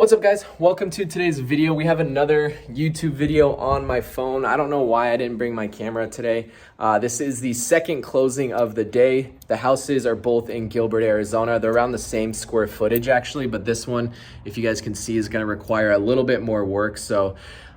What's up, guys? Welcome to today's video. We have another YouTube video on my phone. I don't know why I didn't bring my camera today. This is the second closing of the day. The houses are both in Gilbert, Arizona. They're around the same square footage actually, but this one, if you guys can see, is gonna require a little bit more work. So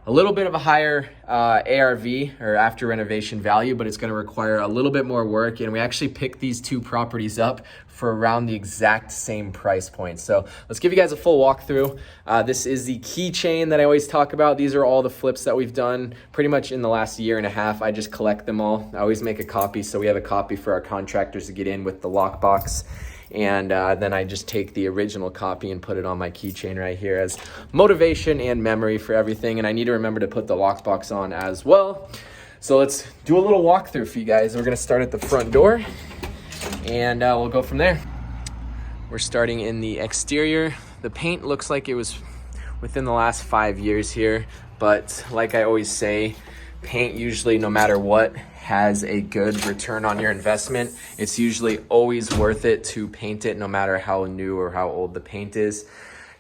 a little bit of a higher ARV or after renovation value, but it's gonna require a little bit more work. And we actually picked these two properties up for around the exact same price point. So let's give you guys a full walkthrough. This is the keychain that I always talk about. These are all the flips that we've done pretty much in the last year and a half. I just collect them all. I always make a copy, so we have a copy for our contractors to get in with the lockbox. And then I just take the original copy and put it on my keychain right here as motivation and memory for everything. And I need to remember to put the lockbox on as well. So let's do a little walkthrough for you guys. We're gonna start at the front door and we'll go from there. We're starting in the exterior. The paint looks like it was within the last 5 years here, but like I always say, paint usually, no matter what, has a good return on your investment. It's usually always worth it to paint it, no matter how new or how old the paint is.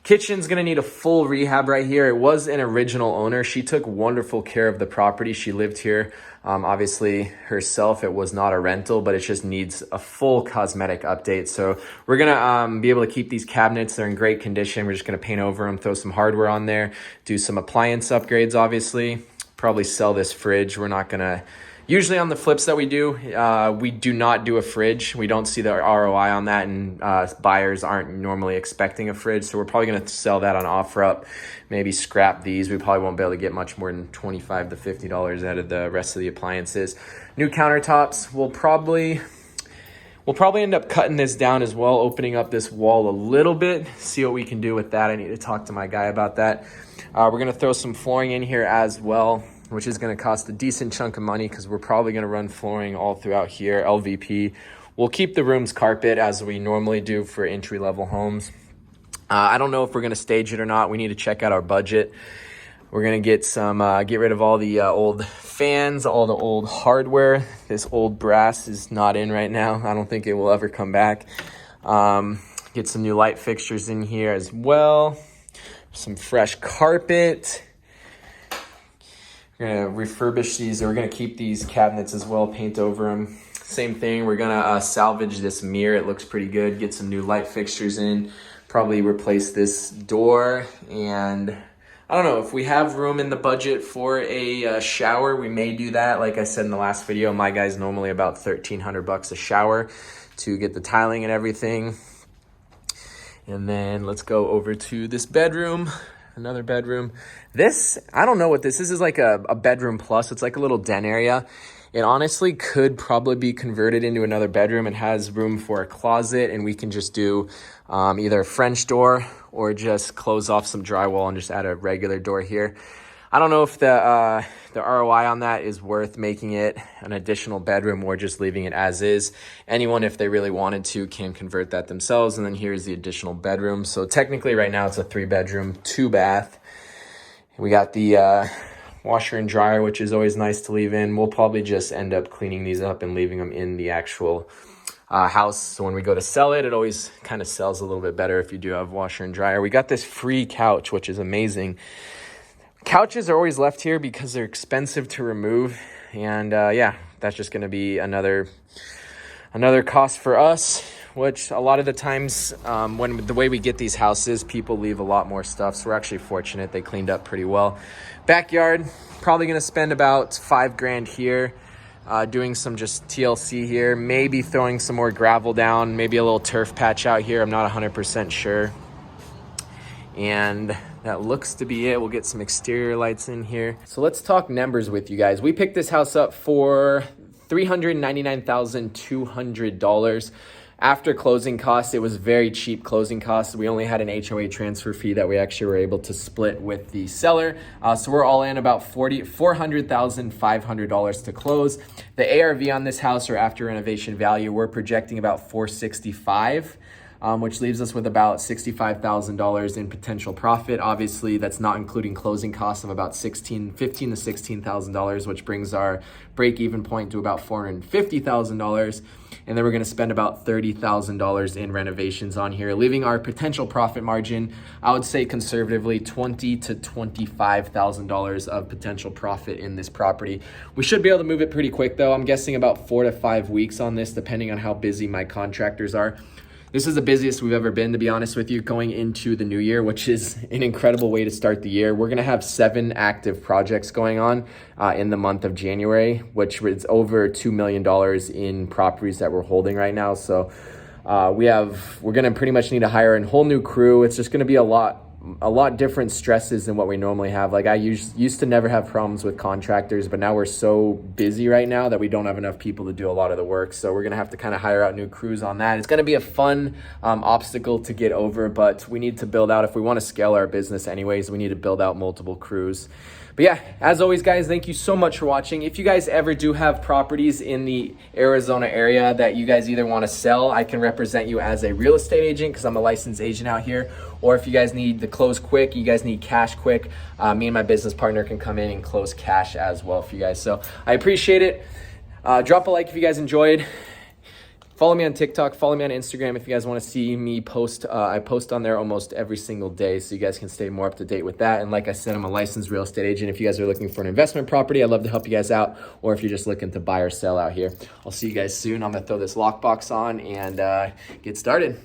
Kitchen's gonna need a full rehab right here. It was an original owner. She took wonderful care of the property. She lived here, obviously herself. It was not a rental, but it just needs a full cosmetic update. So we're gonna be able to keep these cabinets. They're in great condition. We're just gonna paint over them, throw some hardware on there, do some appliance upgrades, obviously. Probably sell this fridge. We're not gonna, usually on the flips that we do not do a fridge. We don't see the ROI on that, and buyers aren't normally expecting a fridge. So we're probably gonna sell that on OfferUp, maybe scrap these. We probably won't be able to get much more than $25 to $50 out of the rest of the appliances. New countertops. We'll probably end up cutting this down as well, opening up this wall a little bit, see what we can do with that. I need to talk to my guy about that. We're gonna throw some flooring in here as well, which is gonna cost a decent chunk of money because we're probably gonna run flooring all throughout here, LVP. We'll keep the room's carpet as we normally do for entry-level homes. I don't know if we're gonna stage it or not. We need to check out our budget. We're gonna get rid of all the old fans, all the old hardware. This old brass is not in right now. I don't think it will ever come back. Get some new light fixtures in here as well. Some fresh carpet. We're gonna refurbish these, or we're gonna keep these cabinets as well, paint over them. Same thing, we're gonna salvage this mirror. It looks pretty good. Get some new light fixtures in. Probably replace this door, and I don't know if we have room in the budget for a shower. We may do that. Like I said in the last video, my guy's normally about $1,300 a shower to get the tiling and everything. And then let's go over to this bedroom, another bedroom. This, I don't know what this is. This is like a bedroom plus. It's like a little den area. It honestly could probably be converted into another bedroom. It has room for a closet, and we can just do either a French door or just close off some drywall and just add a regular door here. I don't know if the ROI on that is worth making it an additional bedroom or just leaving it as is. Anyone, if they really wanted to, can convert that themselves. And then here's the additional bedroom. So technically right now it's a 3-bedroom, 2-bath. We got the washer and dryer, which is always nice to leave in. We'll probably just end up cleaning these up and leaving them in the actual house. So when we go to sell it, it always kind of sells a little bit better if you do have washer and dryer. We got this free couch, which is amazing. Couches are always left here because they're expensive to remove. And yeah, that's just gonna be another cost for us, which a lot of the times when the way we get these houses, people leave a lot more stuff. So we're actually fortunate. They cleaned up pretty well. Backyard, probably gonna spend about $5 grand here. Doing some just TLC here, maybe throwing some more gravel down, maybe a little turf patch out here. I'm not 100% sure. And that looks to be it. We'll get some exterior lights in here. So let's talk numbers with you guys. We picked this house up for $399,200. After closing costs, it was very cheap closing costs. We only had an HOA transfer fee that we actually were able to split with the seller. So we're all in about $400,500 to close. The ARV on this house, or after renovation value, we're projecting about $465,000. which leaves us with about $65,000 in potential profit. Obviously, that's not including closing costs of about $15,000 to $16,000, which brings our break-even point to about $450,000. And then we're going to spend about $30,000 in renovations on here, leaving our potential profit margin, I would say conservatively, $20,000 to $25,000 of potential profit in this property. We should be able to move it pretty quick though. I'm guessing about 4 to 5 weeks on this, depending on how busy my contractors are. This is the busiest we've ever been, to be honest with you, going into the new year, which is an incredible way to start the year. We're going to have 7 active projects going on in the month of January, which is over $2 million in properties that we're holding right now. So we're going to pretty much need to hire a whole new crew. It's just going to be a lot different stresses than what we normally have. Like I used to never have problems with contractors, but now we're so busy right now that we don't have enough people to do a lot of the work. So we're going to have to kind of hire out new crews on that. It's going to be a fun obstacle to get over, but we need to build out, if we want to scale our business anyways, we need to build out multiple crews. But yeah, as always, guys, thank you so much for watching. If you guys ever do have properties in the Arizona area that you guys either want to sell, I can represent you as a real estate agent because I'm a licensed agent out here. Or if you guys need to close quick, you guys need cash quick, me and my business partner can come in and close cash as well for you guys. So I appreciate it. Drop a like if you guys enjoyed. Follow me on TikTok, follow me on Instagram if you guys want to see me post. I post on there almost every single day, so you guys can stay more up to date with that. And like I said, I'm a licensed real estate agent. If you guys are looking for an investment property, I'd love to help you guys out. Or if you're just looking to buy or sell out here, I'll see you guys soon. I'm going to throw this lockbox on and get started.